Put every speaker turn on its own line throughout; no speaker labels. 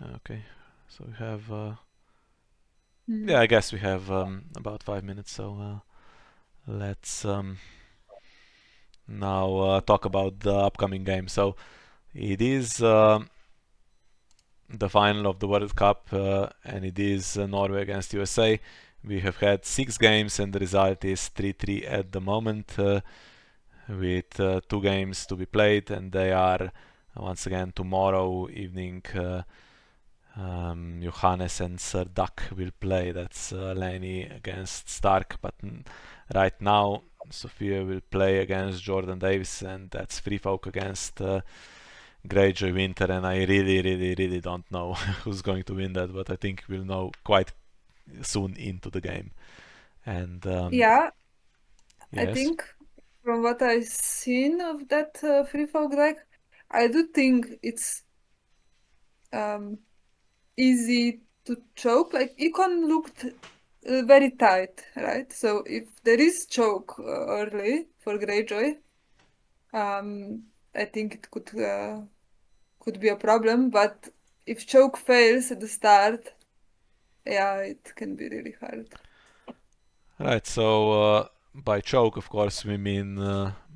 Okay, so we have yeah, I guess we have about 5 minutes, so let's now talk about the upcoming game. So it is the final of the World Cup, and it is Norway against USA. We have had 6 games, and the result is 3-3 at the moment, with 2 games to be played, and they are once again tomorrow evening. Johannes and Sir Duck will play. That's Lenny against Stark, but right now Sophia will play against Jordan Davis, and that's Free Folk against Greyjoy Winter, and I really don't know who's going to win that, but I think we'll know quite soon into the game. And
Yeah, I
yes,
think from what I've seen of that free folk deck, I do think it's um, easy to choke. Like Econ looked very tight, right? So if there is choke early for Greyjoy, I think it could be a problem. But if choke fails at the start, yeah, it can be really hard.
right. So by choke, of course, we mean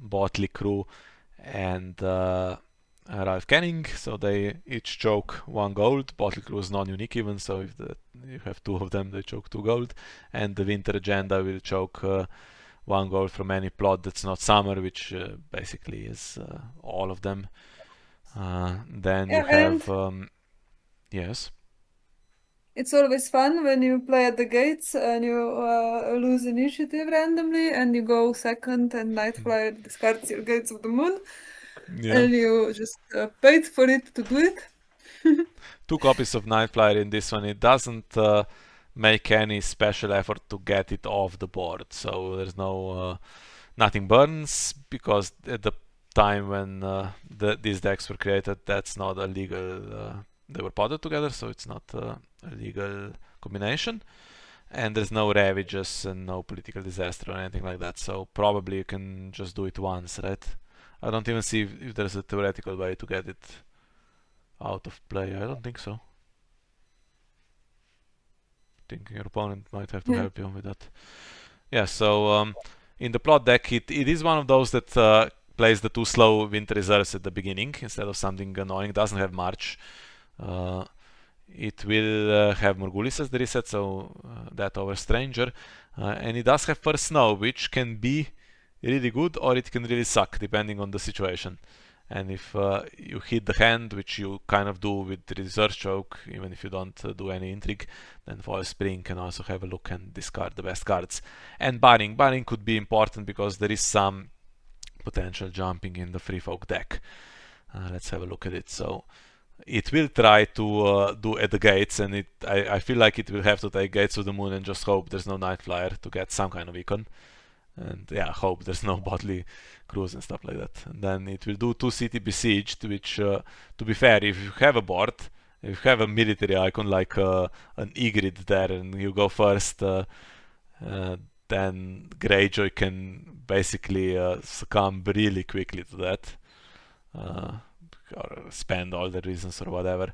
Botley Crew and Ralph Canning. So they each choke 1 gold. Bottle Crew is non-unique even, so if you have 2 of them, they choke 2 gold. And the Winter Agenda will choke 1 gold from any plot that's not summer, which basically is all of them. Then you
Yeah, and
have yes.
it's always fun when you play at the gates and you lose initiative randomly and you go second and Nightflyer discards your Gates of the Moon
Yeah.
and you just paid for it to do it.
2 copies of Nightflyer in this one. It doesn't make any special effort to get it off the board, so there's no nothing burns, because at the time when these decks were created, that's not a legal. They were potted together, so it's not a legal combination. And there's no ravages and no political disaster or anything like that. So probably you can just do it once, right? I don't even see if there's a theoretical way to get it out of play. I don't think so. I think your opponent might have to
Yeah.
help you with that. Yeah, so in the plot deck, it is one of those that plays the 2 slow Winter Reserves at the beginning instead of something annoying. It doesn't have March. Uh, it will have Morgulis as the reset, so that over Stranger. And it does have First Snow, which can be really good or it can really suck depending on the situation. And if you hit the hand, which you kind of do with the Reserve Choke, even if you don't do any intrigue, then Foil Spring can also have a look and discard the best cards. And Barring. Barring could be important because there is some potential jumping in the Free Folk deck. Let's have a look at it. So it will try to do at the gates, and I feel like it will have to take Gates of the Moon and just hope there's no Night Flyer to get some kind of icon. And yeah, hope there's no Bodley Cruise and stuff like that. And then it will do 2 City Besieged, which, to be fair, if you have a board, if you have a military icon like an Ygritte there and you go first, uh, then Greyjoy can basically succumb really quickly to that. Uh, or spend all the reasons or whatever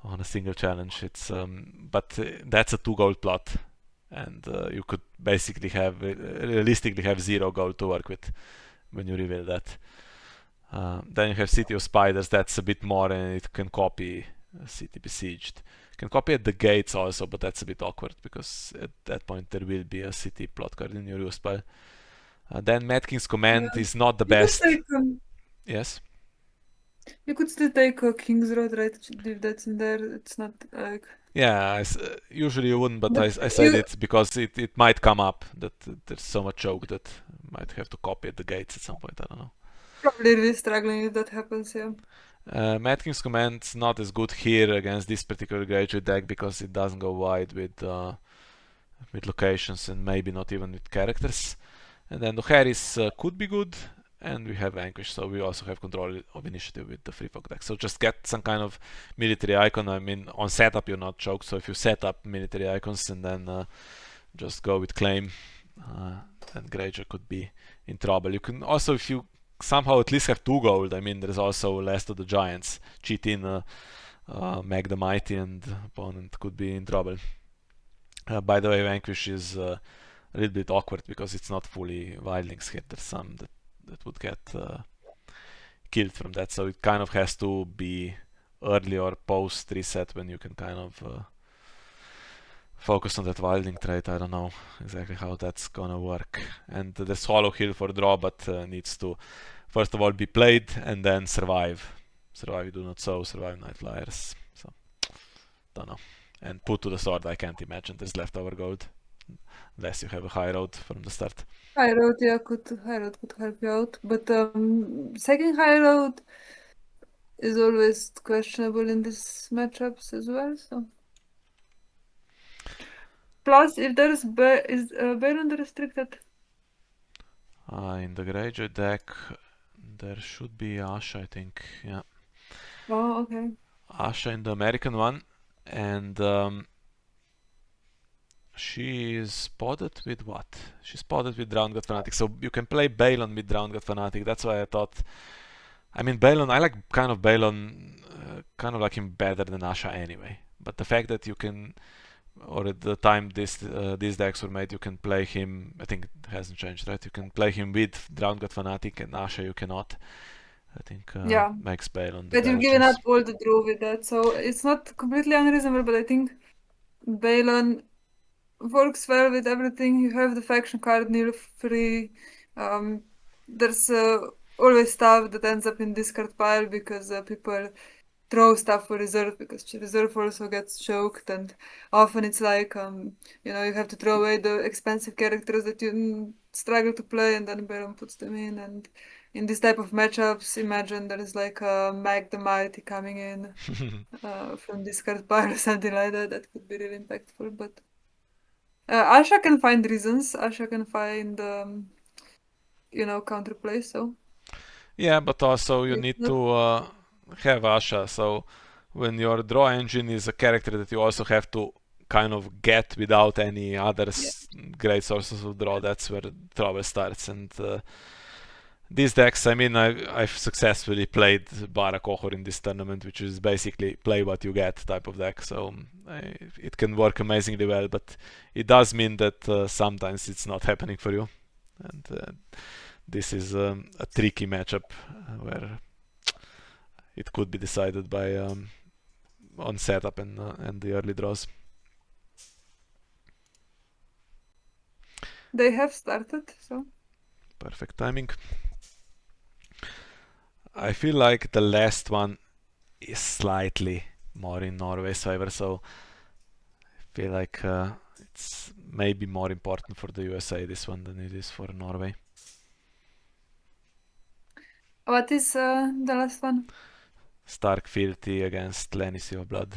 on a single challenge. It's but that's a 2 gold plot, and you could basically have realistically have 0 gold to work with when you reveal that. Then you have City of Spiders. That's a bit more, and it can copy City Besieged. Can copy at the gates also, but that's a bit awkward because at that point there will be a city plot card in your use pile. Then Mad King's Command
Yeah.
is not the
You could
best.
take
Yes.
you could still take King's Road, right? If that's in there, it's not like.
Yeah, usually you wouldn't, but
But
I said
you
it because it might come up that there's so much choke that might have to copy at the gates at some point. I don't know.
probably really struggling if that happens, yeah.
Mad King's Command's not as good here against this particular Greyjoy deck because it doesn't go wide with locations and maybe not even with characters. And then the Harris could be good, and we have Vanquish, so we also have control of initiative with the Free Folk deck. So just get some kind of military icon. I mean, on setup you're not choked, so if you set up military icons and then just go with Claim, then Greyjoy could be in trouble. You can also, if you somehow at least have 2 gold, I mean, there's also Last of the Giants. Cheat in Meg the Mighty, and opponent could be in trouble. By the way, Vanquish is a little bit awkward because it's not fully wildlings hit. There's some that would get killed from that, so it kind of has to be early or post reset when you can kind of focus on that wildling trait. I don't know exactly how that's gonna work. And the swallow heal for draw, but needs to first of all be played and then survive. Survive you do not sow, survive night flyers. So don't know. And put to the sword, I can't imagine there's leftover gold unless you have a high road from the start.
High road could help you out, but second high road is always questionable in these matchups as well. So plus, if there's is Baron restricted?
In the Greyjoy deck, there should be Asha, I think. Yeah,
Oh, okay.
Asha in the American one, and she is spotted with what? She's spotted with Drowned God Fanatic, so you can play Balon with Drowned God Fanatic. That's why I thought. I mean, Balon. I like kind of Balon, kind of like him better than Asha anyway. But the fact that you can, or at the time these decks were made, you can play him. I think it hasn't changed, right? You can play him with Drowned God Fanatic, and Asha you cannot. I think
Yeah,
makes Balon the
but you've
better
given up
choice.
all the draw with that, so it's not completely unreasonable. But I think Balon works well with everything. You have the faction card near free. Um, there's always stuff that ends up in discard pile because people throw stuff for reserve because reserve also gets choked, and often it's like you have to throw away the expensive characters that you struggle to play, and then Baron puts them in. And in this type of matchups, imagine there is like a Mag the Mighty coming in from discard pile or something like that. That could be really impactful, but. Asha can find reasons. Asha can find, counterplay. So
Yeah, but also you
it's
need
not.
to have Asha. So when your draw engine is a character that you also have to kind of get without any other
Yeah.
great sources of draw, that's where trouble starts. And these decks, I mean, I've successfully played Barakohor in this tournament, which is basically play what you get type of deck. So it can work amazingly well, but it does mean that sometimes it's not happening for you. And this is a tricky matchup where it could be decided by on setup and the early draws.
They have started. So
Perfect timing. I feel like the last one is slightly more in Norway's favor, so I feel like it's maybe more important for the USA this one than it is for Norway.
what is the last one?
Stark Fealty against Lenicy of Blood.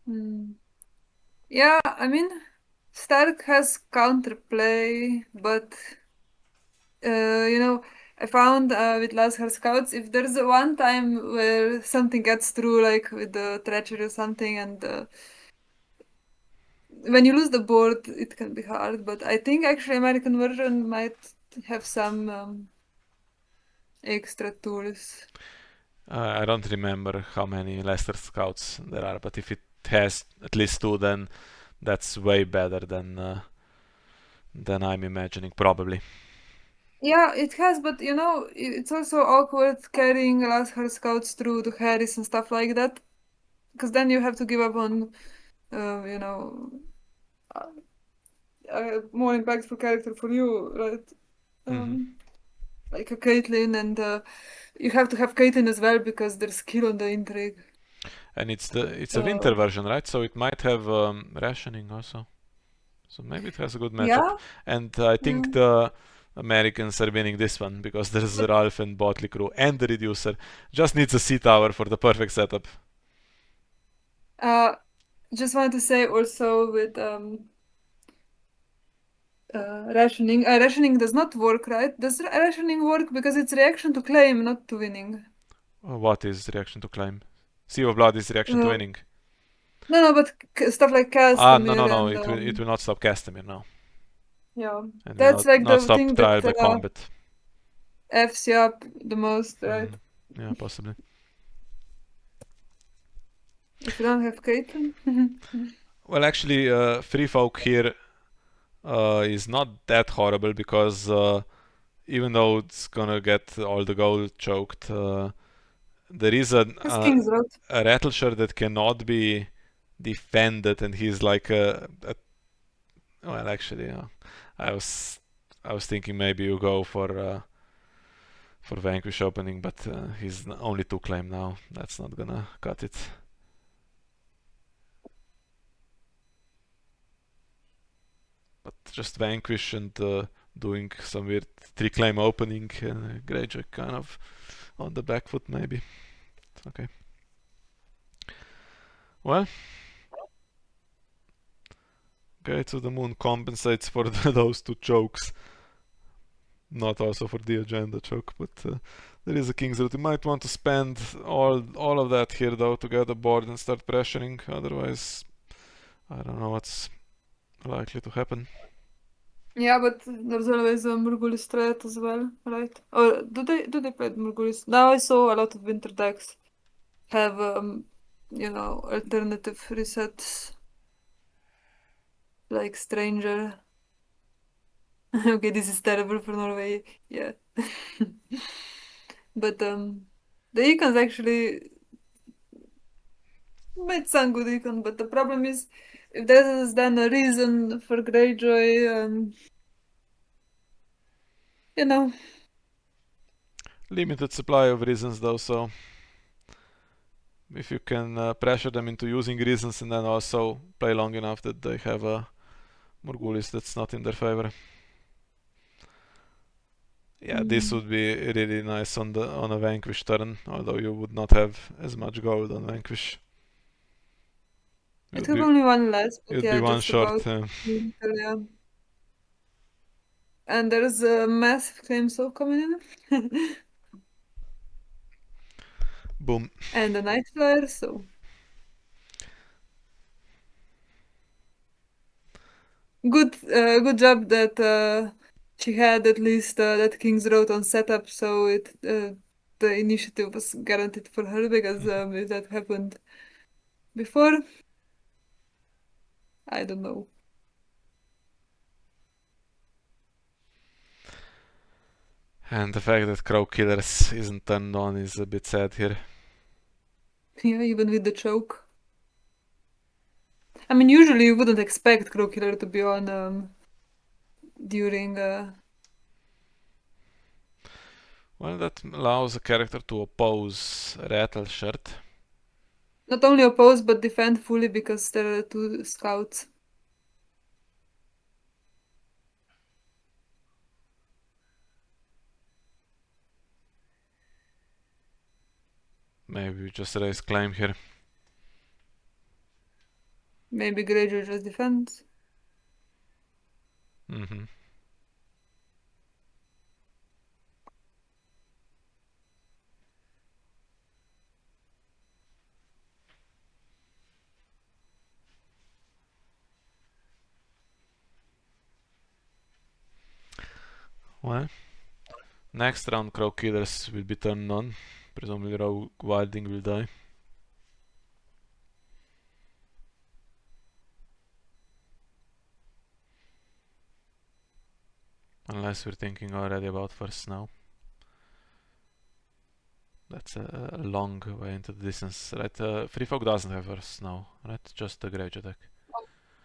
Hmm. Yeah, I mean, Stark has counterplay, but I found with Last Her Scouts, if there's a one time where something gets through, like with the treachery or something, and when you lose the board, it can be hard. But I think actually American version might have some extra tools.
I don't remember how many Leicester Scouts there are, but if it has at least two, then that's way better than I'm imagining, probably.
Yeah, it has, but it's also awkward carrying Last Her Scouts through the Harris and stuff like that, because then you have to give up on, uh, you know, a more impactful character for you, right?
Hmm.
Like a Caitlyn, and you have to have Caitlyn as well because there's skill on the intrigue.
And it's a winter
Uh,
version, right? So it might have rationing also. So maybe it has a good matchup.
yeah,
And I
yeah.
think the Americans are winning this one because there's
But
Ralph and Botley crew and the reducer. Just needs a sea tower for the perfect setup.
uh, just wanted to say also with rationing. Rationing does not work, right? Does rationing work because it's reaction to claim, not to winning?
What is reaction to climb? Sea of Blood is reaction to
Uh,
winning.
no, no, but stuff like
Ah, no, no,
Castamere
no.
and
It will not stop Castamere now,
yeah,
and will
that's like
not
the
stop
thing that
trial by combat.
F's you up the most, right?
Hmm. Yeah, possibly.
If you don't have Caitlyn.
Well, actually, Free Folk here is not that horrible because even though it's gonna get all the gold choked, there is
It's King's Road.
a Rattleshire that cannot be defended, and he's like well, actually, I was I was thinking maybe you go for Vanquish opening, but he's only 2 claim now. That's not gonna cut it. But just Vanquish and doing some weird 3 claim opening, Greyjoy kind of on the back foot maybe. Okay. Well, Gate to the Moon compensates for those 2 chokes. Not also for the agenda choke, but there is a King's Route. You might want to spend all of that here though to get a board and start pressuring. Otherwise, I don't know what's likely to happen.
Yeah, but there's always a Murgulis threat as well, right? Or do they play Murgulis? Now I saw a lot of winter decks have alternative resets like Stranger. Okay, this is terrible for Norway. Yeah. But the econs actually might sound good econ, but the problem is if there is then a reason for Greyjoy, you know.
Limited supply of reasons though, so if you can pressure them into using reasons and then also play long enough that they have a Morgulis that's not in their favor. Yeah, this would be really nice on a Vanquish turn, although you would not have as much gold on Vanquish.
I
You'd
took
be
only one less, but
you'd be
yeah,
one
just
short.
about. Yeah. And there's a massive claim so coming in.
Boom.
And a night flyer, so good job that she had at least that King's Road on setup, so the initiative was guaranteed for her because if that happened before, I don't know.
And the fact that Crow Killers isn't turned on is a bit sad here.
Yeah, even with the choke. I mean, usually you wouldn't expect Crow Killer to be on during.
Well, that allows a character to oppose Rattleshirt.
Not only oppose but defend fully because there are 2 scouts.
Maybe we just raise claim here.
Maybe Greyjoy just defends.
Mm-hmm. Well, next round Crow Killers will be turned on. Presumably Rogue Wilding will die. Unless we're thinking already about first snow. That's a long way into the distance, right? Free Folk doesn't have first snow, right? Just the Greyjoy deck.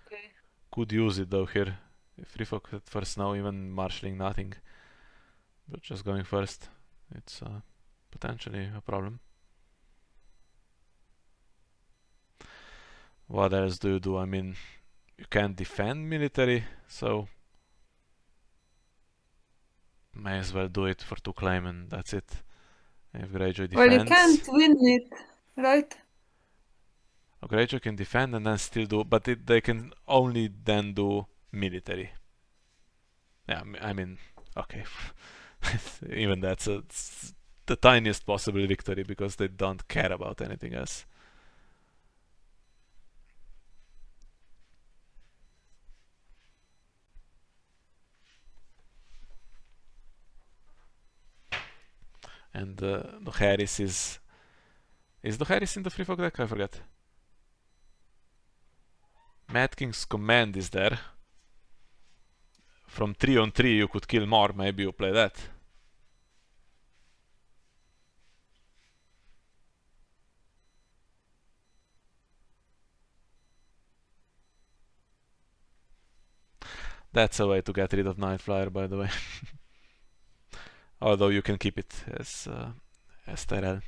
Okay.
Could use it though here. If Free Folk had first snow, even marshalling nothing. But just going first, it's potentially a problem. What else do you do? I mean, you can't defend military, so may as well do it for 2 claim and that's it. If Greyjoy
Well, you
defends,
can't win it, right?
Greyjoy can defend and then still do, but they can only then do military. Yeah, I mean, okay, even that's the tiniest possible victory because they don't care about anything else. And the Harris is the Harris in the Free Folk deck? I forget. Mad King's Command is there. From 3 on 3 you could kill more, maybe you play that. That's a way to get rid of Night Flyer, by the way. Although you can keep it as Tyrell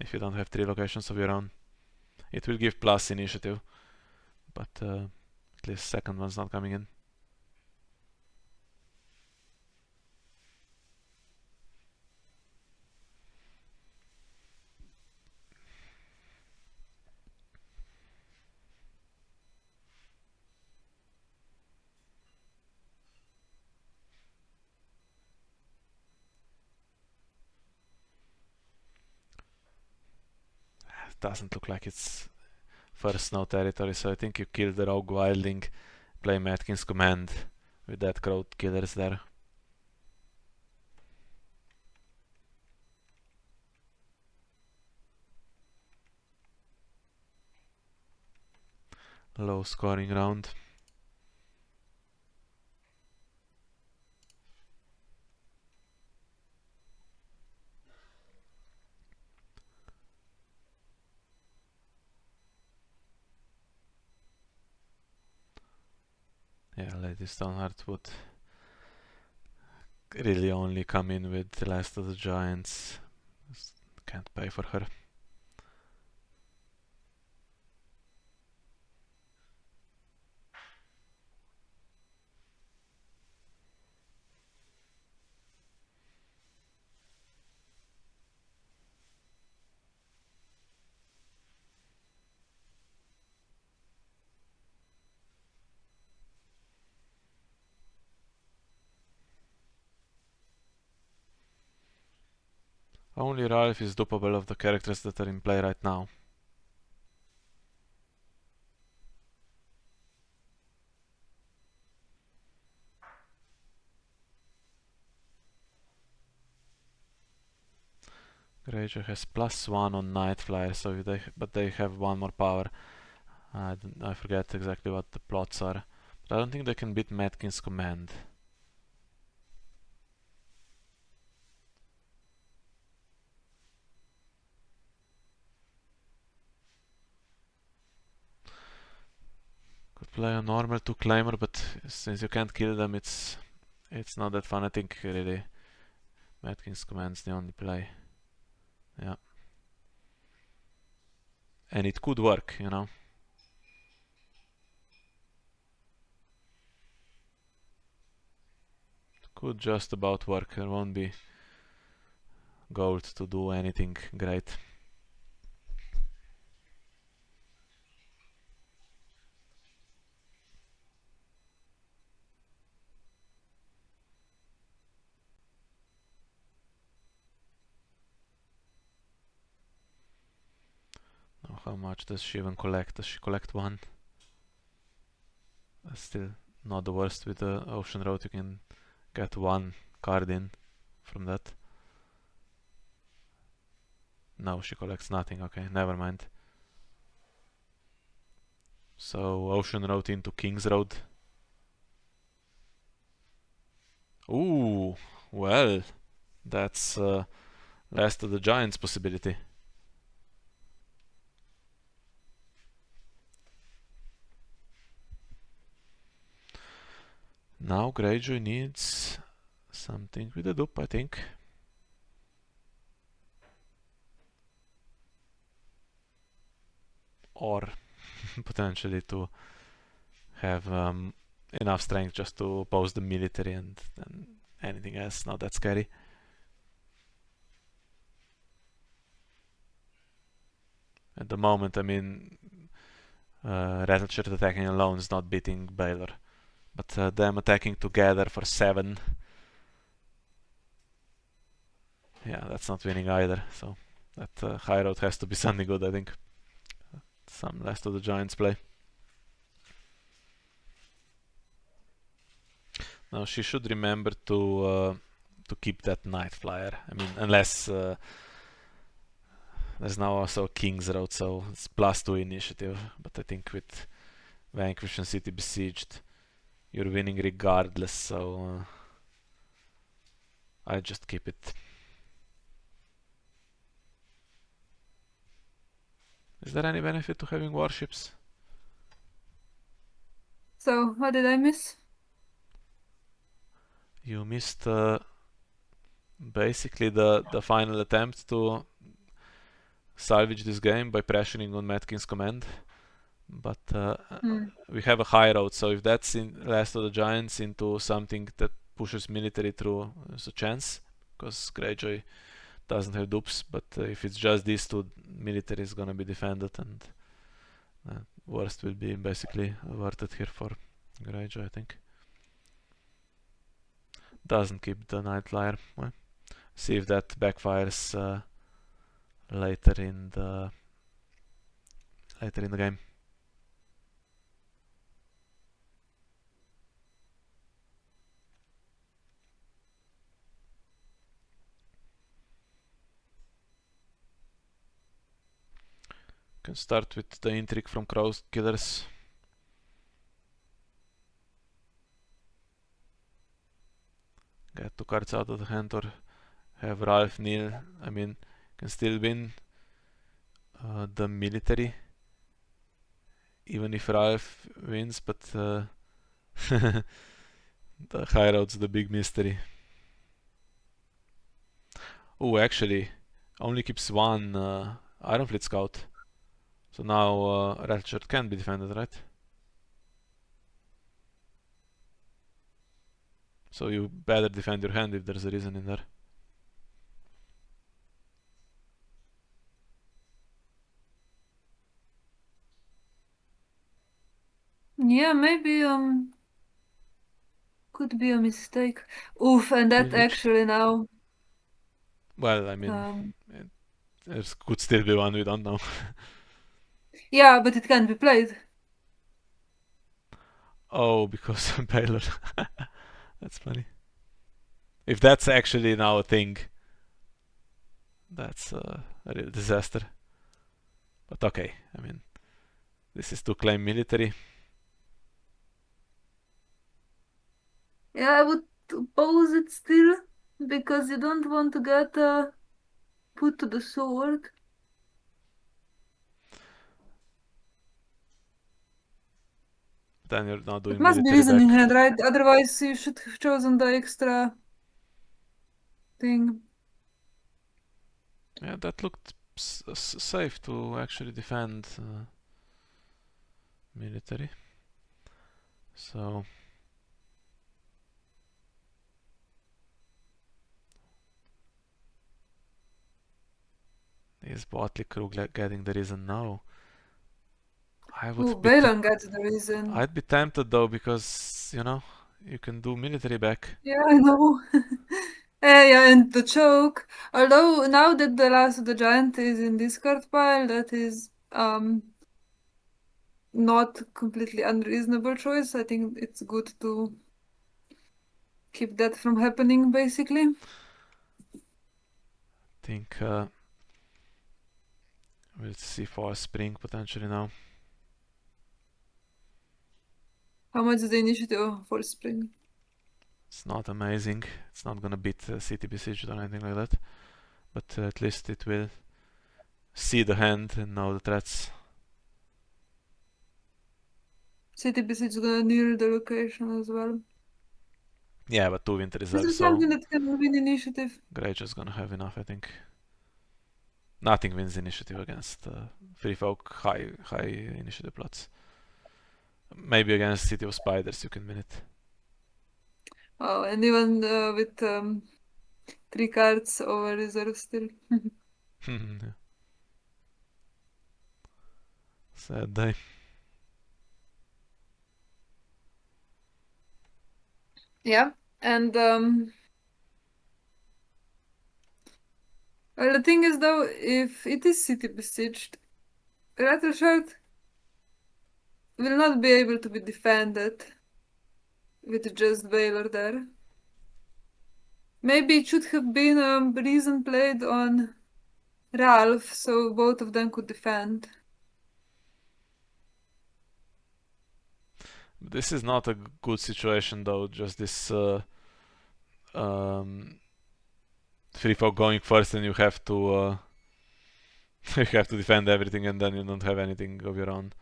if you don't have 3 locations of your own. It will give plus initiative, but at least second one's not coming in. Doesn't look like it's first snow territory, so I think you kill the rogue wildling, play Mad King's Command with that crowd killers there. Low scoring round. Yeah, Lady Stoneheart would really only come in with the Last of the Giants. Can't pay for her. Only Ralph is dupable of the characters that are in play right now. Greyjoy has +1 on Night Flyer, so but they have 1 more power. I forget exactly what the plots are, but I don't think they can beat Mad King's Command. Could play a normal 2-claimer, but since you can't kill them, it's not that fun. I think really Mad King's Command's the only play. Yeah. And it could work, you know. It could just about work. There won't be gold to do anything great. Now, how much does she even collect? Does she collect 1? That's still not the worst. With the Ocean Road you can get 1 card in from that. No, she collects nothing. Okay, never mind. So Ocean Road into King's Road. Ooh, well, that's Last of the Giants possibility. Now Greyjoy needs something with a dupe, I think. Or potentially to have enough strength just to oppose the military, and anything else not that scary. At the moment, I mean, Rattleshirt attacking alone is not beating Baylor, but them attacking together for 7, yeah, that's not winning either. So that high road has to be something good, I think. Some Last of the Giants play. Now she should remember to keep that Night Flyer. I mean, unless there's now also King's Road, so it's +2 initiative. But I think with vanquish and city besieged, you're winning regardless, so I just keep it. Is there any benefit to having warships?
So, what did I miss?
You missed basically the final attempt to salvage this game by pressuring on Mad King's command. But we have a high road, so if that's in Last of the Giants into something that pushes military through, there's a chance, because Greyjoy doesn't have dupes. But if it's just these two, military is gonna be defended, and worst will be basically averted here for Greyjoy, I think. Doesn't keep the Night Flyer. Well, see if that backfires later in the game. Can start with the intrigue from Crow Killers. Get two cards out of the hand or have Ralph kneel. I mean, can still win the military even if Ralph wins, but the high road's the big mystery. Oh, actually, only keeps one Ironfleet scout. So now Ratchet can be defended, right? So you better defend your hand if there's a reason in there.
Yeah, maybe could be a mistake. Oof, and that
Which,
actually now
well, I mean, there could still be one, we don't know.
yeah, but it can be played.
Oh, because Baylor. That's funny. If that's actually now a thing, that's a real disaster. But okay, I mean, this is to claim military.
Yeah, I would oppose it still because you don't want to get put to the sword.
Then you're not
It
doing
must be
military
reason in
back.
hand, right? Otherwise, you should have chosen the extra thing.
Yeah, that looked safe to actually defend military. So is Botley crew getting the reason now? I would
Oh,
be t-
Balon gets the reason.
I'd be tempted though, because you can do military back.
Yeah, I know. Yeah, and the choke. Although now that the last of the giant is in discard pile, that is not completely unreasonable choice. I think it's good to keep that from happening, basically.
Think we'll see for spring potentially now.
How much is the initiative for spring?
It's not amazing. It's not gonna beat City Besieged or anything like that, but at least it will see the hand and know the threats.
City Besiege is gonna near the location as well.
Yeah, but two winter
This
reserves,
is
so
something that can win initiative.
Greyjoy's gonna have enough, I think. Nothing wins initiative against Free Folk high initiative plots. Maybe against City of Spiders you can win it.
Oh, and even with 3 cards over reserve still.
Yeah. Sad day.
Yeah, and well, the thing is though, if it is city besieged, Rattleshard will not be able to be defended with just Baylor there. Maybe it should have been a reason played on Ralph, so both of them could defend.
This is not a good situation though, just this um, free folk going first and you have to you have to defend everything and then you don't have anything of your own.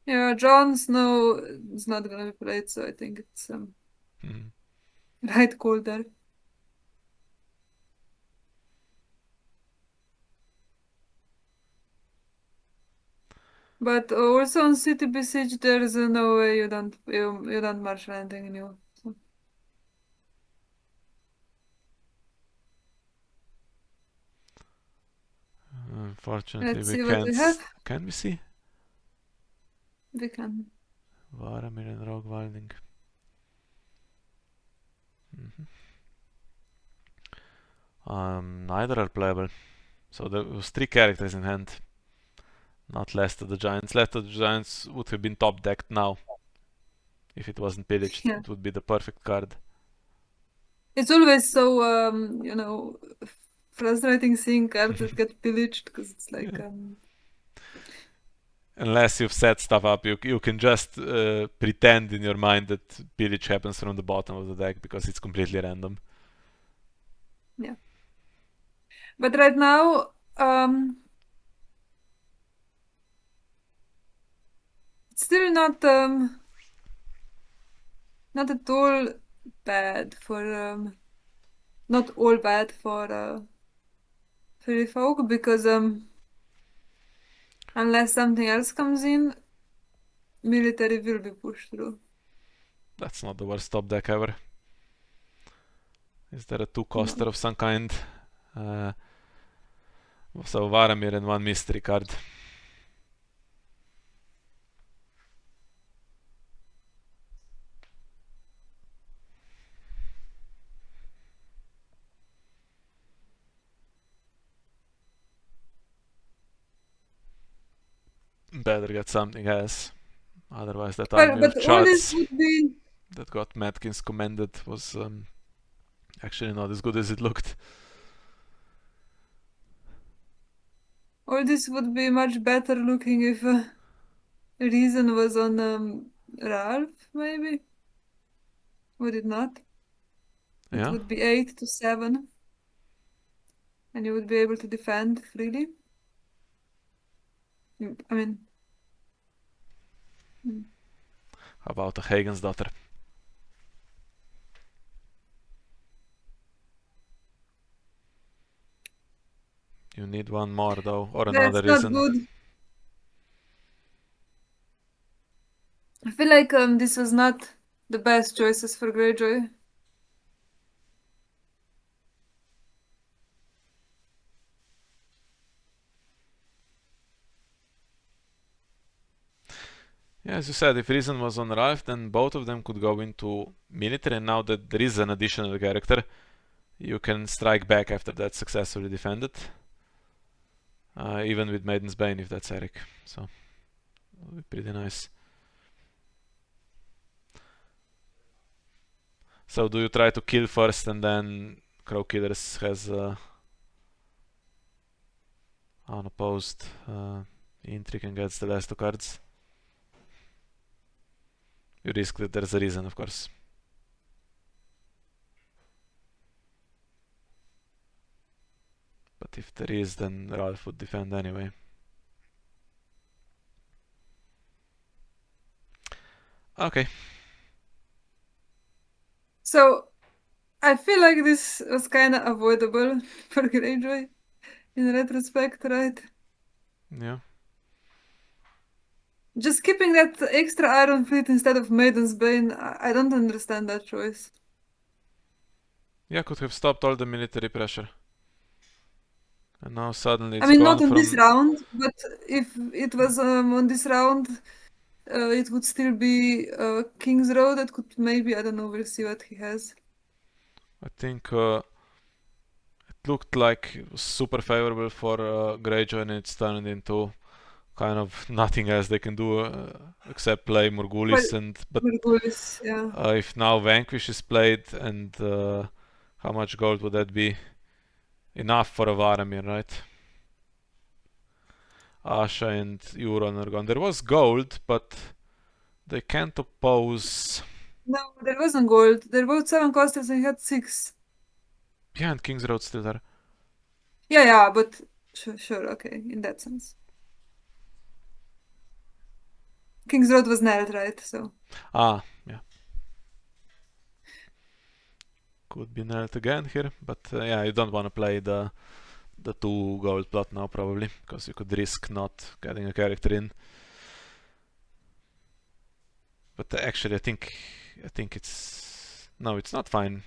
Yeah, Jon Snow is not gonna be played, so I think it's
Mhm.
right call there. But also on City Besiege, there's no way you don't marshal anything new. So.
Unfortunately,
Let's
we
see what
can't.
we have.
Can we see?
We can.
Varamir and Rogue Wilding. Neither are playable. So there was 3 characters in hand. Not Last of the Giants. Last of the Giants would have been top decked now. If it wasn't pillaged,
Yeah.
it would be the perfect card.
It's always so frustrating seeing cards that get pillaged because it's like
Yeah. Unless you've set stuff up, you can just pretend in your mind that pillage happens from the bottom of the deck because it's completely random.
yeah. But right now, it's still not at all bad for not all bad for Free Folk because unless something else comes in, military will be pushed through.
That's not the worst top deck ever. Is there a 2-coster
No.
of some kind? Uh, so Varamir and 1 mystery card. Better get something else. Otherwise, that army of
But all this
Chads
would be
that got Matkins commended was actually not as good as it looked.
much better looking if Reason was on Ralph, maybe? Would it not? It
Yeah,
would be 8 to 7, and you would be able to defend freely. I mean, mm.
how about a Hagen's daughter? You need one more though, or another
That's not
reason.
good. I feel like this was not the best choices for Greyjoy.
Yeah, as you said, if Reason was on Ralph, then both of them could go into military, and now that there is an additional character, you can strike back after that successfully defended. Even with Maiden's Bane if that's Eric. So, that'll be pretty nice. So do you try to kill first and then Crow Killers has unopposed intrigue and gets the last 2 cards? You risk that there's a reason, of course. But if there is, then Ralph would defend anyway. Okay.
So I feel like this was kind of avoidable for Greyjoy in retrospect, right?
Yeah.
Just keeping that extra Iron Fleet instead of Maiden's Bane, I don't understand that choice.
Yeah, could have stopped all the military pressure. And now suddenly
I
it's
mean,
gone
not on this
from...
round, but if it was on this round, it would still be King's Row that could maybe, I don't know, we'll see what he has.
I think it looked like it was super favorable for Greyjoy, and it's turned into kind of nothing else they can do except play
Well,
Morgulis. And but
Morghulis, yeah.
if now Vanquish is played, and how much gold would that be? Enough for a Varamir, right? Asha and Euron are gone. There was gold, but They can't oppose.
No, there wasn't gold. There were 7 castles and he had 6.
Yeah, and King's Road still there.
Yeah, but sure, okay, in that sense. King's Road was nailed, right? So
Ah, yeah. Could be nailed again here, but yeah, you don't want to play the 2 gold plot now probably, because you could risk not getting a character in. But actually, I think it's no, it's not fine.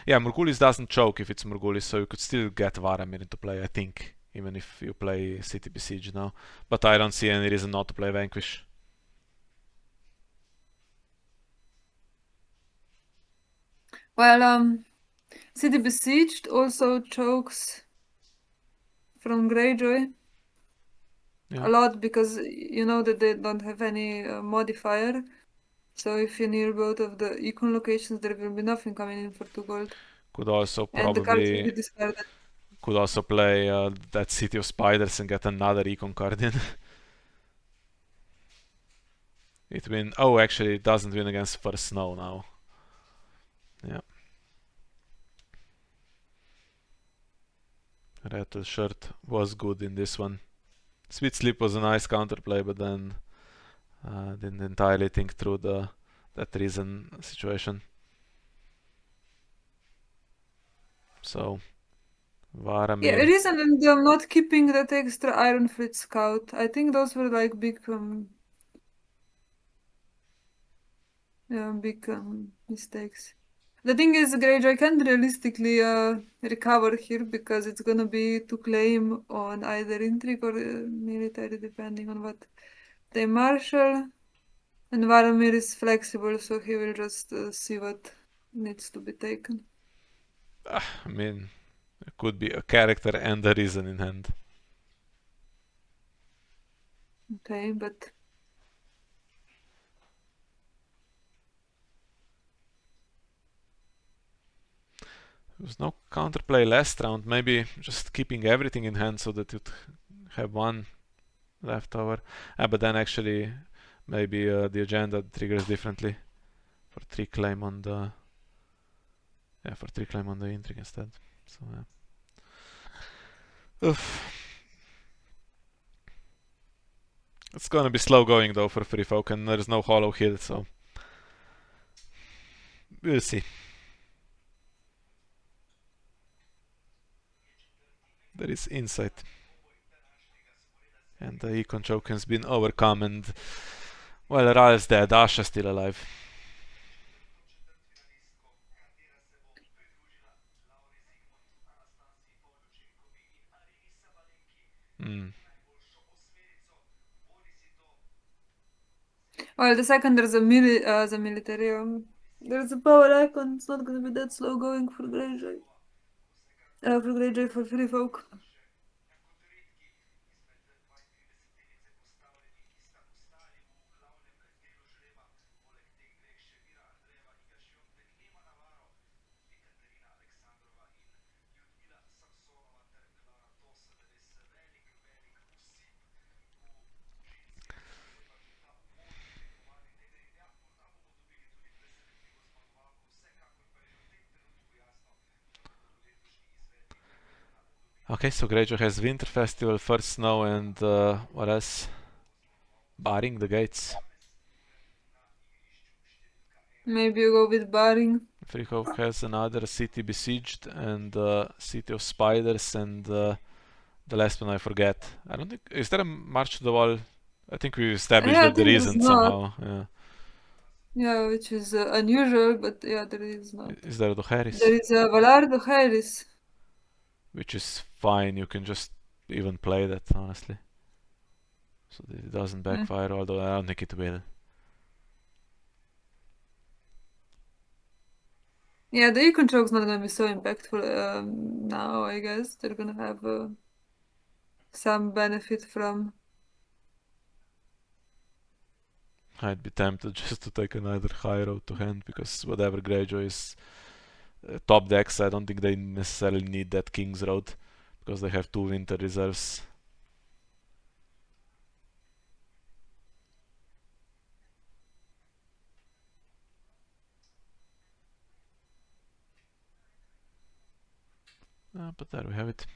Yeah, Murgulis doesn't choke if it's Murgulis, so you could still get Varamir into play, I think, even if you play City Besiege now. But I don't see any reason not to play Vanquish.
well, City Besieged also chokes from Greyjoy
Yeah,
a lot because you know that they don't have any modifier. So if you near both of the econ locations, there will be nothing coming in for 2 gold.
could also
And the cards will
probably
be discarded.
could also play that City of Spiders and get another Econ card in. It win. Oh, actually, it doesn't win against first snow now. Yeah. Rattle Shirt was good in this one. Sweet Sleep was a nice counterplay, but then didn't entirely think through that reason situation. So
Yeah,
Varamir.
reason and not keeping that extra Iron Fleet Scout. I think those were like big mistakes. The thing is, Greyjoy can't realistically recover here because it's gonna be to claim on either intrigue or military, depending on what they marshal. And Varamir is flexible, so he will just see what needs to be taken.
I mean, it could be a character and a reason in hand.
Okay, but
There was no counterplay last round. Maybe just keeping everything in hand so that you'd have one left over. But then actually, maybe the agenda triggers differently for 3 claim on the for 3 claim on the intrigue instead. So yeah. Oof. It's gonna be slow going though for free folk, and there's no hollow hill, so we'll see. There is insight, and the econ choke has been overcome, and well, Ral's dead, Asha's still alive. Mm.
well, the second there's the military. There's a power icon. It's not gonna be that slow going for Greyjoy. For Greyjoy for free folk.
Okay, so Greyjoy has Winter Festival, First Snow, and what else? Barring the gates.
Maybe you go with barring.
Freefolk has another City Besieged and City of Spiders, and the last one I forget. I don't think. Is there a March to the Wall? I think we established
Yeah, I
that there
think there's
isn't
not.
somehow. Yeah.
Yeah, which is unusual, but yeah, there is not.
Is there the
There
Harris?
is Valardo Harris.
Which is fine. You can just even play that honestly, so that it doesn't
Yeah.
backfire. Although I don't think it will.
Yeah, the econ choke's not gonna be so impactful now, I guess. They're gonna have some benefit from.
I'd be tempted just to take another high road to hand because whatever Greyjoy is top decks, I don't think they necessarily need that King's Road because they have 2 winter reserves. But there we have it.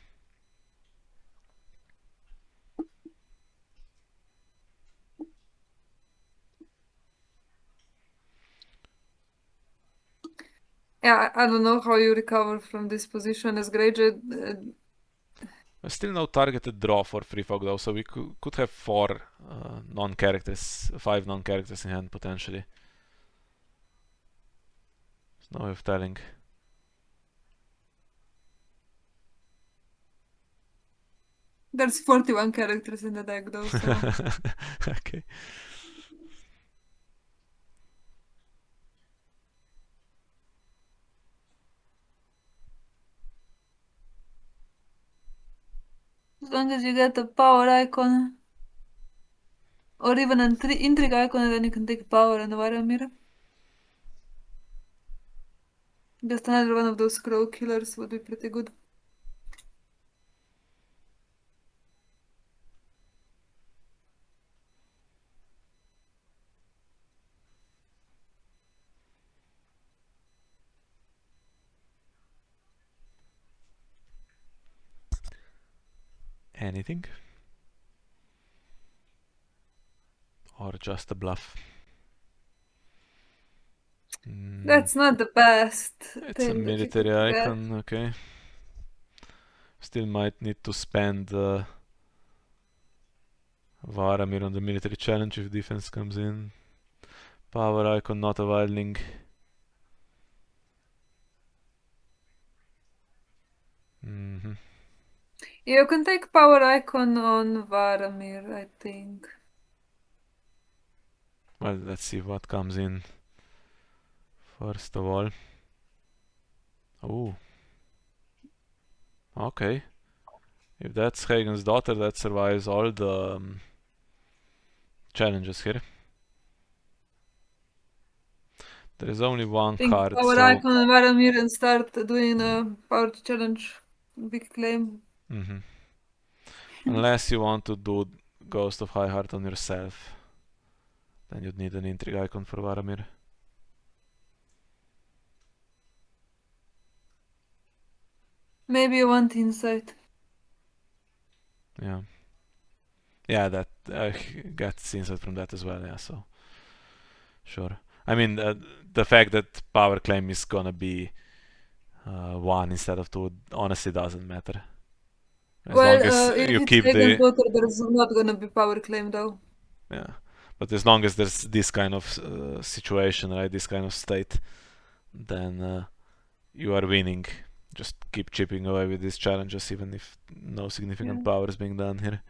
Yeah, I don't know how you recover from this position as Greyjoy.
There's still no targeted draw for Free Folk though, so we could have 4 non-characters, 5 non-characters in hand potentially. There's no way of telling.
There's 41 characters in the deck though, so.
Okay.
As long as you get a power icon or even an intrigue icon, and then you can take power and Varamir. Just another one of those scroll killers would be pretty good.
Anything? Or just a bluff?
That's not the best
It's a
thing that you could
military
get.
icon, okay. Still might need to spend Varamir on the military challenge if defense comes in. Power icon, not a wildling.
You can take power icon on Varamir, I think.
Well, let's see what comes in first of all. Oh, okay. If that's Hagen's daughter, that survives all the challenges here. There is only one
Think
card,
power
so
icon on Varamir and start doing a power challenge. Big claim.
unless you want to do Ghost of High Heart on yourself, then you'd need an intrigue icon for Varamir.
Maybe you want insight.
Yeah. Yeah, that gets insight from that as well, yeah, so sure. I mean, the fact that power claim is gonna be 1 instead of 2 honestly doesn't matter. As long as
Well, if
you
it's
keep
Hagen's
the...
daughter, there's not gonna be power claim though.
Yeah. But as long as there's this kind of situation, right, this kind of state, then you are winning. Just keep chipping away with these challenges, even if no significant
Yeah.
power is being done here.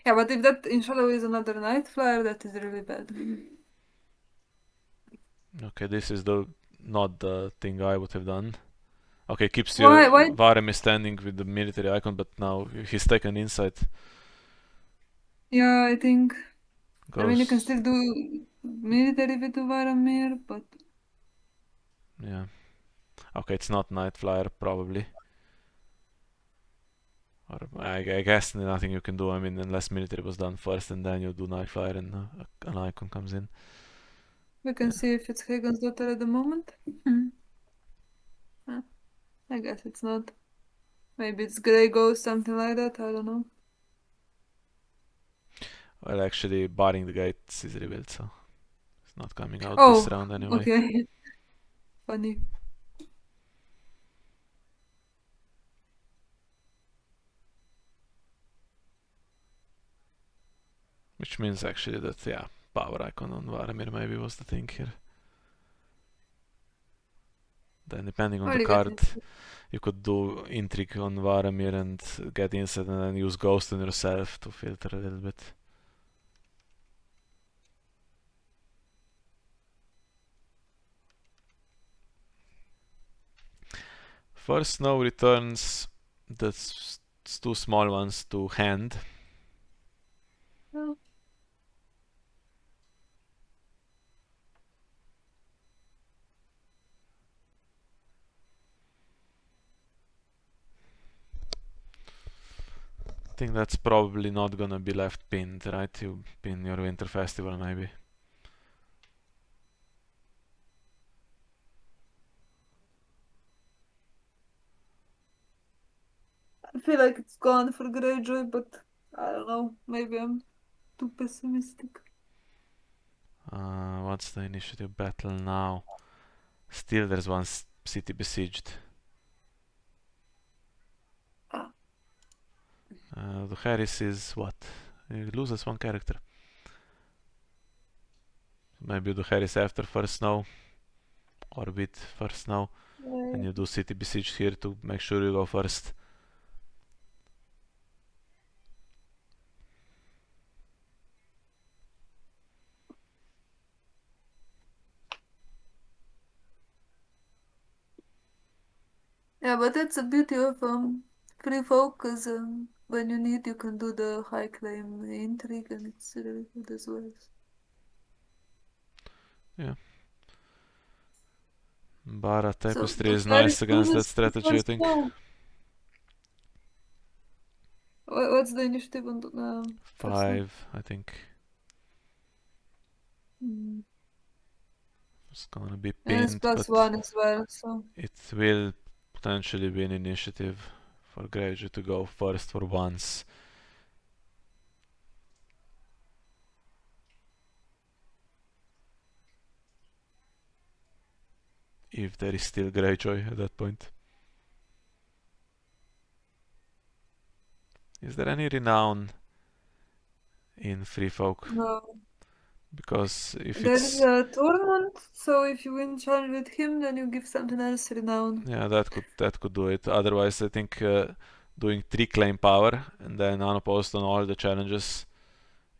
Yeah, but if that in shadow is another night flyer, that is really bad.
Okay, this is not the thing I would have done. Okay, keeps your
Why?
Varem is standing with the military icon, but now he's taken insight.
Yeah, I think. I mean, you can
Goes...
still do military with the Varamir, but
Yeah. Okay, it's not Night Flyer, probably. Or I guess nothing you can do. I mean, unless military was done first and then you do Night Flyer and an icon comes in.
we can
Yeah.
see if it's Hagen's daughter at the moment. Hmm. I guess it's not. Maybe it's Greygoust, something like that. I don't know.
Well, actually, barring the gates is revealed, so it's not coming out this
Oh,
round anyway.
okay. Funny.
Which means actually that, yeah, power icon on Varamir maybe was the thing here. Then depending on
Well,
the
you get
card,
it.
you could do Intrigue on Varamir and get insight and then use Ghost on yourself to filter a little bit. First snow returns the 2 small ones to hand.
Oh.
think that's probably not gonna be left pinned, right? You pin your Winter Festival maybe.
I feel like it's gone for Greyjoy, but I don't know. Maybe I'm too pessimistic.
What's the initiative battle now? Still there's one city besieged.
Ah,
The Harris is what? He loses one character. Maybe you do Harris after first snow, or with first snow, and you do city besieged here to make sure you go first.
yeah, but that's the beauty of free folk, 'cause when you need, you can do the high claim intrigue, and it's really good as well.
Yeah. Bara
So
Tapestry
the
is nice
Paris
against that
loses the
strategy, I
first
think.
round. What's the initiative on the first round?
5, I think.
Mm.
It's gonna be
And it's
pinned,
plus
but
one as well, so
it will potentially be an initiative for Greyjoy to go first for once. If there is still Greyjoy at that point. Is there any renown in Free Folk?
no.
Because if
There is
it's...
a tournament, so if you win challenge with him, then you give something else renown.
Yeah, that could do it. Otherwise, I think doing 3 claim power and then unopposed on all the challenges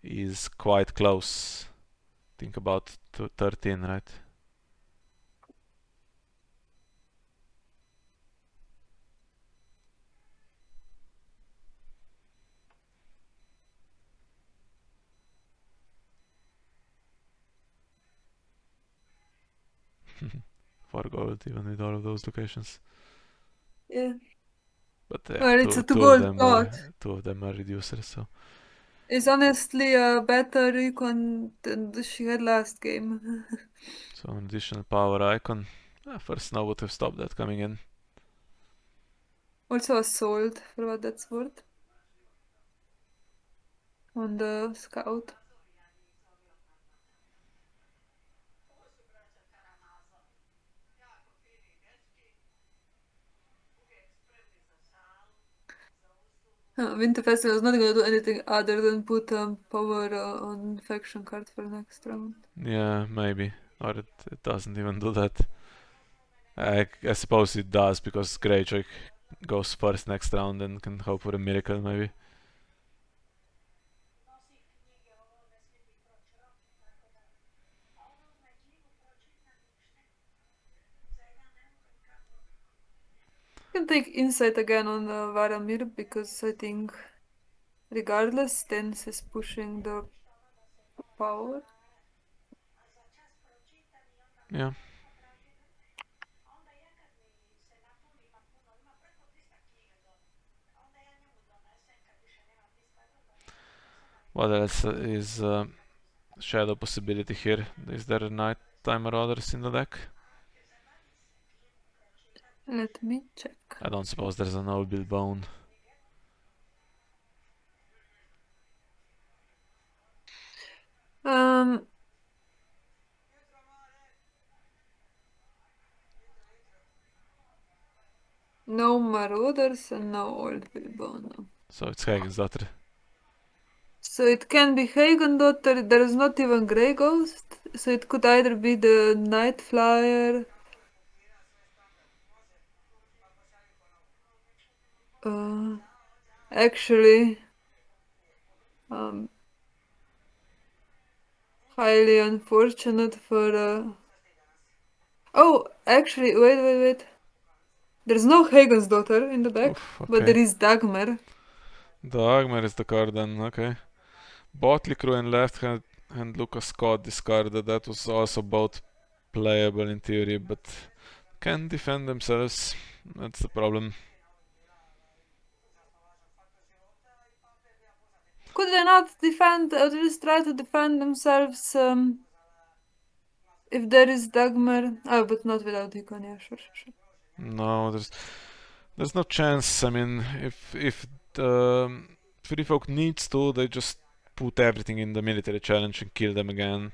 is quite close. Think about 13, right? For gold, even with all of those locations.
Yeah.
But yeah,
Well, it's
two,
a two
two of
gold
them
plot.
are two of them are reducers. So
It's honestly a better recon than she had last game.
so an additional power icon. First snow would have stopped that coming in.
Also assault, for what that's worth. On the scout. Winter Festival is not gonna do anything other than put power on faction card for next round.
Yeah, maybe, or it doesn't even do that. I suppose it does because Greyjoy goes first next round and can hope for a miracle maybe.
You can take insight again on Varamir because I think regardless, Stance is pushing the power.
Yeah. What else is shadow possibility here? Is there a nighttime marauders in the deck?
Let me check.
I don't suppose there's an old Bill Bone.
Um, no Marauders and no Old Bilbao.
So it's Hagen's daughter.
So it can be Hagen Daughter, there is not even Greygoust, so it could either be the Night Flyer, uh, actually, um, highly unfortunate for, oh, actually, wait. There's no Hagen's Daughter in the deck,
Oof,
but there
okay.
is Dagmar.
Dagmar is the card then, okay. Botley Crew in left hand and Lucas Scott discarded. That was also both playable in theory, but can't defend themselves. That's the problem.
Could they not defend, at least try to defend themselves if there is Dagmar? Oh, but not without Icon, yeah, sure.
No, there's no chance. I mean, if the Free Folk needs to, they just put everything in the military challenge and kill them again.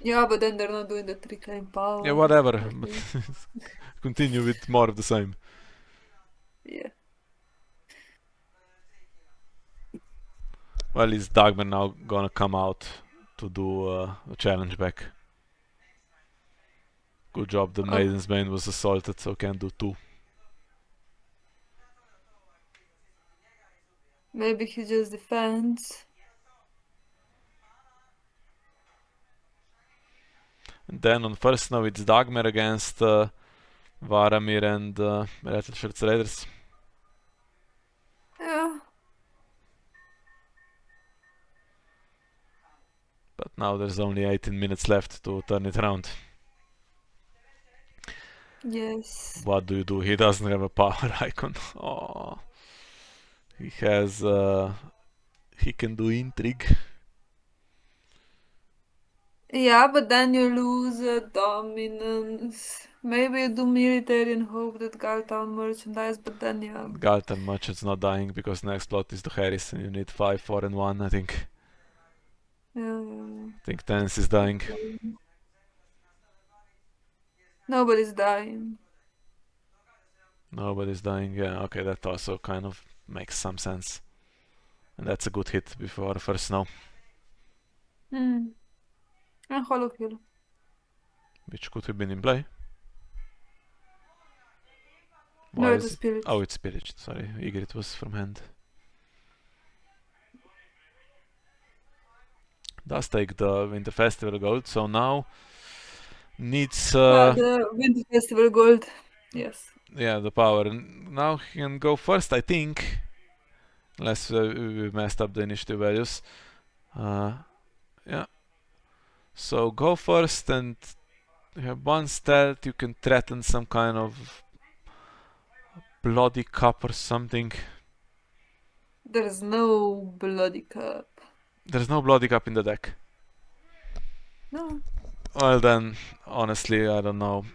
Yeah, but then they're not doing the reclaim
Yeah,
power.
whatever.
At
But
least.
continue with more of the same.
Yeah.
Well, is Dagmar now gonna come out to do a challenge back? Good job, the
Oh,
Maiden's Bane was assaulted, so can do two.
maybe he just defends.
And then on first now it's Dagmar against Varamir and Rattleshirt's Raiders.
Yeah.
But now there's only 18 minutes left to turn it around.
Yes.
What do you do? He doesn't have a power icon. Oh, he has. He can do intrigue.
Yeah, but then you lose dominance. Maybe you do military and hope that Galtown merchandise, but then yeah.
Galtan Merchant's not dying because next plot is the Harris and you need 5, 4, and 1, I think.
Yeah.
I think Tense is dying.
Nobody's dying.
Nobody's dying. Yeah, okay, that also kind of makes some sense. And that's a good hit before first snow.
And hollow kill.
Which could have been in play.
No,
Why
it's a
is it?
spirit.
Oh, it's Pillaged. Sorry, Ygritte was from hand. Does take the Winter Festival gold, so now needs
The Winter Festival gold. Yes.
yeah, the power. And now he can go first, I think. Unless we messed up the initiative values. Yeah. So go first and you have one stealth. You can threaten some kind of bloody cup or something.
There's no bloody cup.
There's no bloody cup in the deck.
No.
Well then, honestly, I don't know.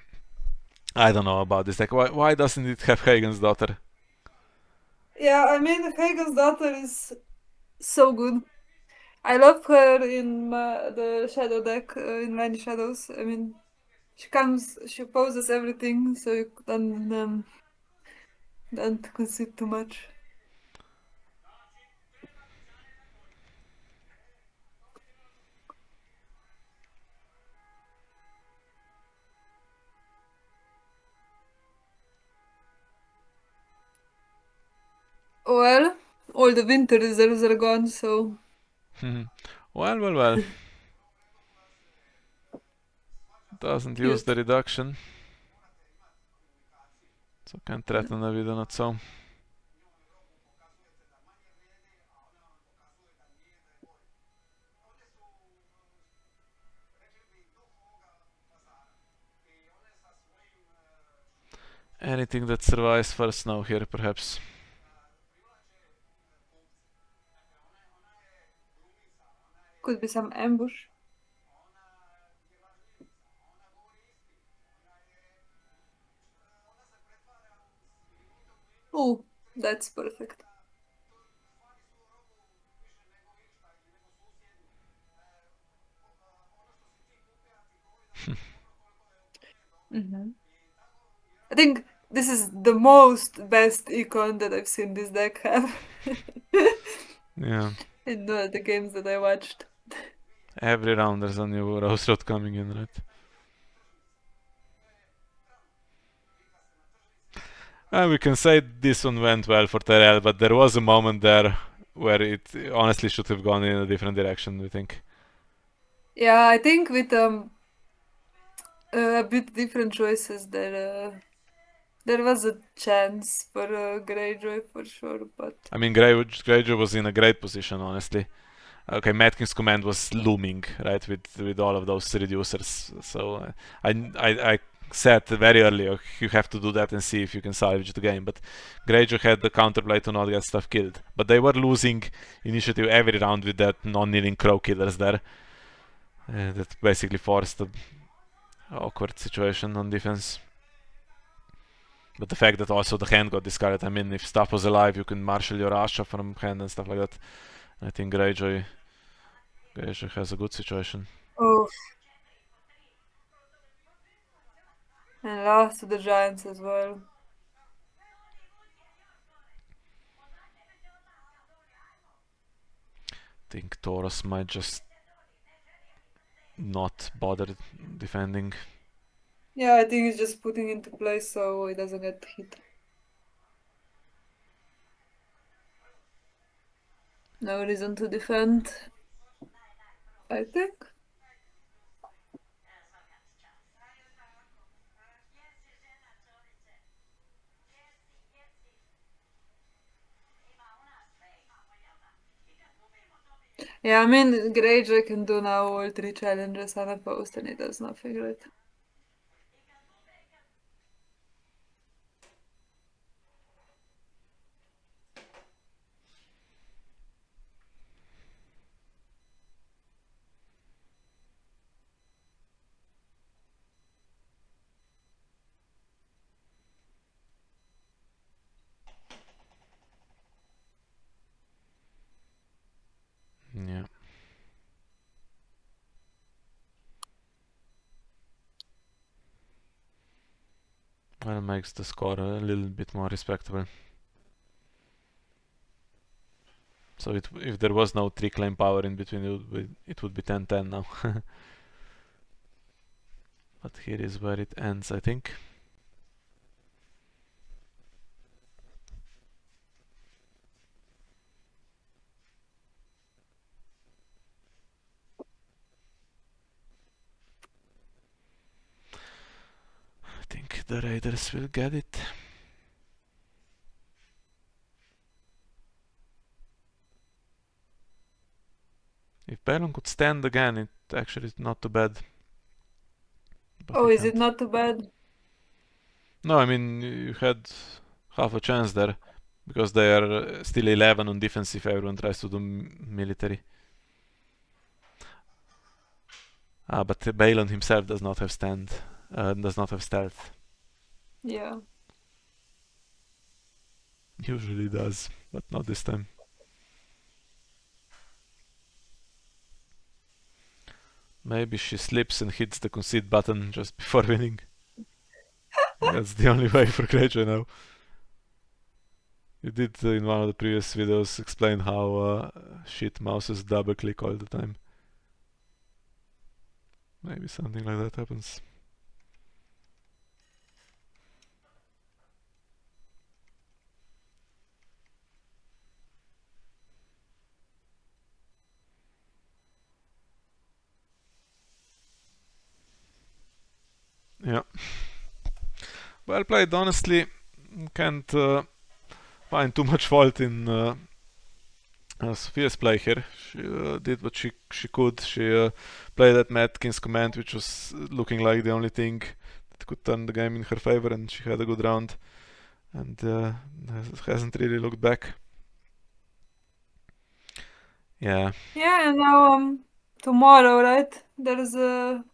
I don't know about this deck. Why doesn't it have Hagen's daughter?
Yeah, I mean, Hagen's daughter is so good. I love her in the Shadow deck in Many Shadows. I mean, she poses everything, so you don't concede too much. Well, all the winter reserves are gone, so
Well. Doesn't use the
cute.
reduction. So can threaten a with not so. Anything that survives first now here, perhaps.
Could be some ambush. Oh, that's perfect. Hmm. I think this is the most best econ that I've seen this deck have
Yeah.
in the games that I watched.
Every round there's a new Rose Road coming in, right? And we can say this one went well for Tyrell, but there was a moment there where it honestly should have gone in a different direction, we think.
Yeah, I think with a bit different choices there was a chance for Greyjoy for sure, but
I mean, Greyjoy was in a great position, honestly. Okay, Mad King's command was looming, right, with all of those reducers. So said very early, you have to do that and see if you can salvage the game. But Greyjoy had the counterplay to not get stuff killed. But they were losing initiative every round with that non-kneeling crow killers there. That basically forced a awkward situation on defense. But the fact that also the hand got discarded, I mean, if stuff was alive, you can marshal your Asha from hand and stuff like that. I think Greyjoy has a good situation.
Oh, and lost to the Giants as well.
I think Taurus might just not bother defending.
Yeah, I think he's just putting into place so he doesn't get hit. No reason to defend, I think. Yeah, I mean, Greyjoy can do now all 3 challenges unopposed and he does nothing, right?
Yeah. Well, makes the score a little bit more respectable. So if there was no 3 claim power in between, it would be 10-10 now. But here is where it ends, I think. I think the Raiders will get it. If Balon could stand again, it actually is not too bad. But
Oh,
he
is it
can't.
not too bad?
No, I mean, you had half a chance there. Because they are still 11 on defense if everyone tries to do military. But Balon himself does not have does not have stealth.
Yeah.
Usually does, but not this time. Maybe she slips and hits the concede button just before winning. That's the only way for Greyjoy now. You did in one of the previous videos explain how shit mouses double click all the time. Maybe something like that happens. Yeah. Well played, honestly. Can't find too much fault in Sophia's play here. She did what she could. She played at Matkins' command, which was looking like the only thing that could turn the game in her favor, and she had a good round. And hasn't really looked back. Yeah.
Yeah, and now tomorrow, right? There's a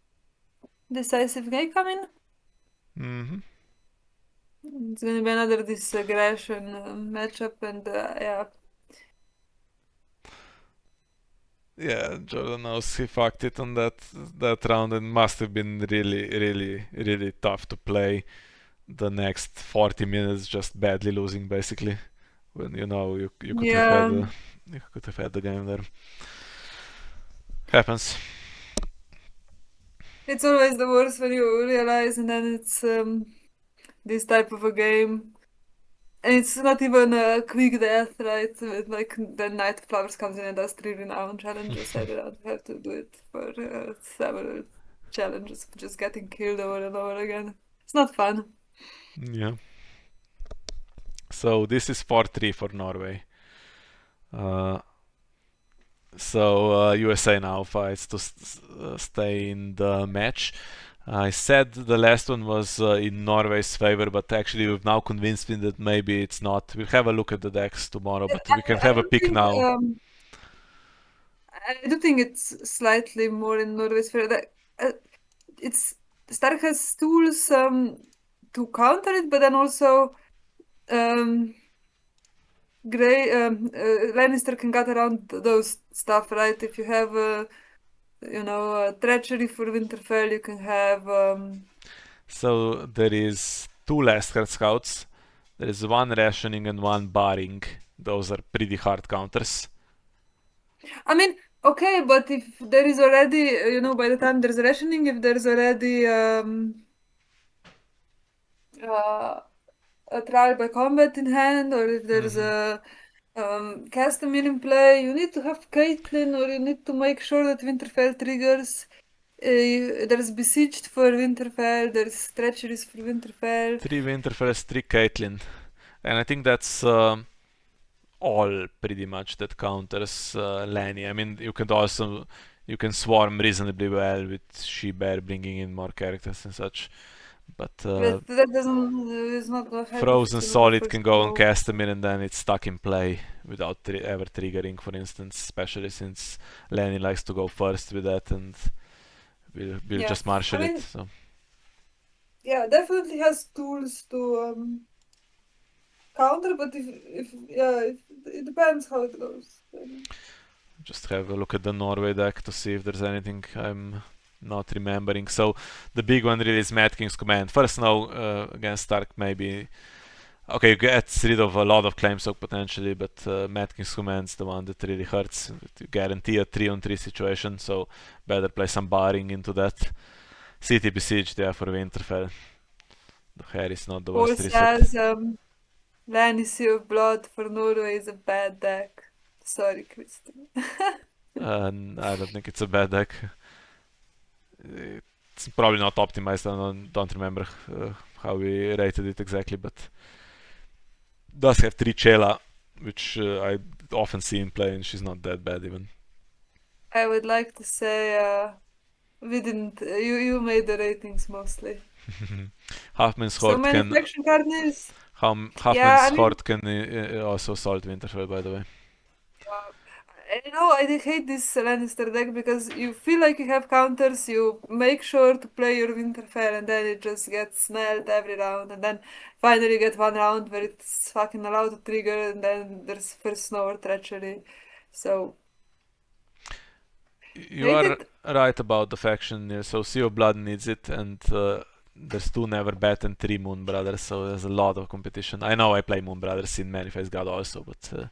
decisive game coming.
Mm-hmm.
It's gonna be another disaggression matchup, and yeah.
Yeah, Jordan knows he fucked it on that round and must have been really, really, really tough to play the next 40 minutes just badly losing basically. When you could have
Yeah,
had the game there. Happens.
it's always the worst when you realize, and then it's this type of a game. And it's not even a quick death, right? With, like the Night of Flowers comes in and does 3 renown challenges every round. You have to do it for several challenges, just getting killed over and over again. It's not fun.
Yeah. So this is 4-3 for Norway. Uh, so USA now fights to stay in the match. I said the last one was in Norway's favor, but actually you've now convinced me that maybe it's not. We'll have a look at the decks tomorrow, but we can
I
have a
don't
pick
think
now.
I do think it's slightly more in Norway's favor. It's Stark has tools to counter it, but then also um, Lannister can get around those stuff, right? If you have treachery for Winterfell, you can have.
So there is two last card scouts. There is one rationing and one barring. Those are pretty hard counters.
I mean, okay, but if there is already, by the time there's rationing, if there's already uh, a trial by combat in hand, or if there's
Mm-hmm.
a cast a mill in play, you need to have Caitlyn, or you need to make sure that Winterfell triggers. There's Besieged for Winterfell, there's Treacheries for Winterfell.
Three Winterfells, three Caitlyn. And I think that's all pretty much that counters Lenny. I mean, you can swarm reasonably well with She-Bear bringing in more characters and such. But
But that doesn't, is not gonna help if
Frozen
it's looking
Solid
for
can go and
smoke.
cast them in and then it's stuck in play without ever triggering, for instance, especially since Lenny likes to go first with that and we'll
Yeah,
just
I
marshal it.
mean,
So
yeah, definitely has tools to counter, but if it depends how it goes.
just have a look at the Norway deck to see if there's anything I'm not remembering. So the big one really is Mad King's Command. First now against Stark maybe. Okay, you get rid of a lot of claim soak potentially, but Mad King's Command's the one that really hurts. You guarantee a 3-on-3 situation, so better play some barring into that. City Besieged, yeah, for Winterfell. The hair is not the
Paul
worst reset.
says Lanny Sea of Blood for Norway is a bad deck. Sorry, Kristen.
I don't think it's a bad deck. It's probably not optimized. I don't remember how we rated it exactly, but does have 3 Chela, which I often see in play, and she's not that bad even.
I would like to say we didn't. You made the ratings mostly.
Halfman's
So
Horde can
manufacturing partners. Yeah,
Halfman's
I mean,
Horde can also assault Winterfell, by the way.
I hate this Lannister deck because you feel like you have counters, you make sure to play your Winterfell, and then it just gets snelled every round, and then finally you get one round where it's fucking allowed to trigger, and then there's first snow or treachery. So,
You
hate
are
it.
right about the faction. So Sea of Blood needs it, and there's 2 Never Bat and 3 Moon Brothers, so there's a lot of competition. I know I play Moon Brothers in Manifest God also, but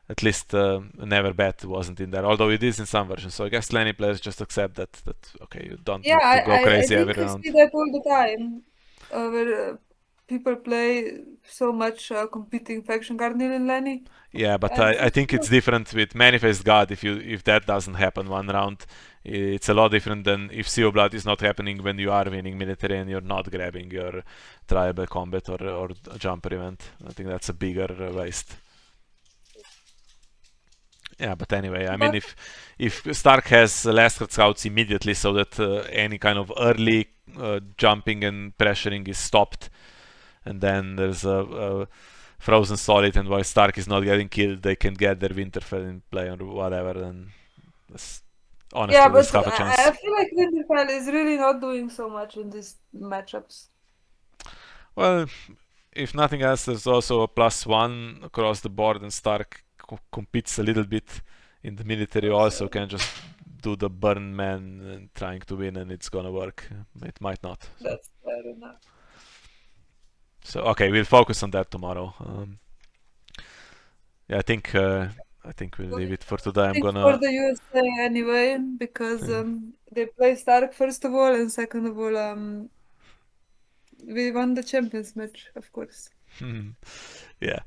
at least Never Bet wasn't in there, although it is in some versions. So I guess Lenny players just accept that okay, you don't
Yeah,
need to go
I
crazy every
think you see
round.
that all the time, where people play so much competing faction Cardinal and Lenny.
Yeah, but
And
I think it's different with Manifest God. If that doesn't happen one round, it's a lot different than if Sea of Blood is not happening when you are winning military and you're not grabbing your tribal combat or a jumper event. I think that's a bigger waste. Yeah, but anyway, I mean,
but
if Stark has last card scouts immediately, so that any kind of early jumping and pressuring is stopped, and then there's a Frozen Solid, and while Stark is not getting killed, they can get their Winterfell in play or whatever. Then
yeah,
honestly, there's
but
half a
I
chance.
feel like Winterfell is really not doing so much in these matchups.
Well, if nothing else, there's also a +1 across the board, and Stark competes a little bit in the military. Also,
So
can just do the burn man and trying to win, and it's gonna work. It might not.
that's fair enough.
So okay, we'll focus on that tomorrow. Yeah, I think we'll leave it for today. I'm
Think for
gonna.
the USA anyway, because they play Stark first of all, and second of all, we won the Champions match, of course.
Yeah,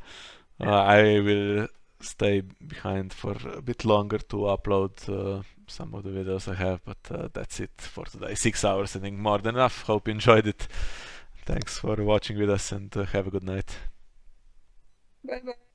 I will stay behind for a bit longer to upload some of the videos I have, but that's it for today. 6 hours, I think, more than enough. Hope you enjoyed it. Thanks for watching with us, and have a good night.
Bye bye.